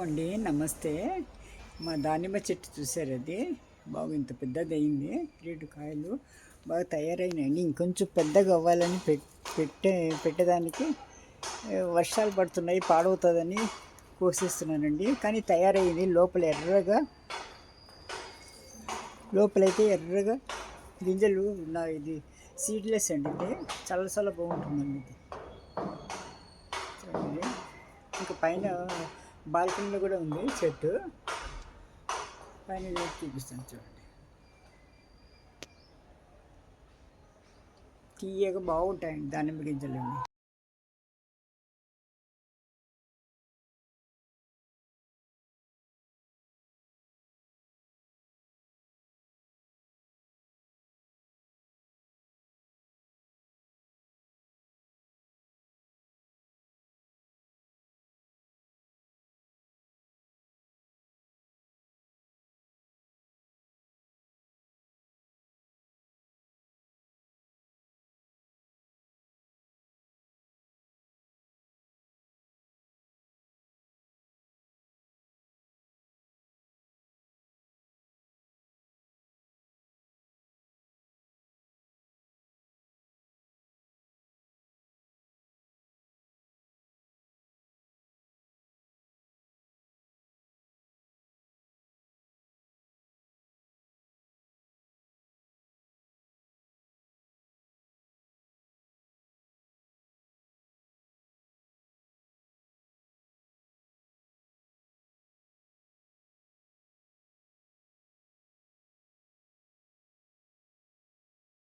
అండి, నమస్తే. మా దానిమ్మ చెట్టు చూసారు, అది బాగా ఇంత పెద్దది అయింది. 7 కాయలు బాగా తయారైనాయండి. ఇంకొంచెం పెద్దగా అవ్వాలని పెట్టేదానికి వర్షాలు పడుతున్నాయి, పాడవుతుందని కోసేస్తున్నానండి. కానీ తయారయ్యింది. లోపలైతే ఎర్రగా గింజలు ఉన్నాయి. ఇది సీడ్లెస్ అండి. ఇది చాలా చాలా బాగుంటుందండి. ఇది చూడండి. ఇంకా పైన బాల్కనీలో కూడా ఉంది చెట్టు. పైన చూపిస్తాను చూడండి. తీయగా బాగుంటాయండి దానిమ్మ గింజలు.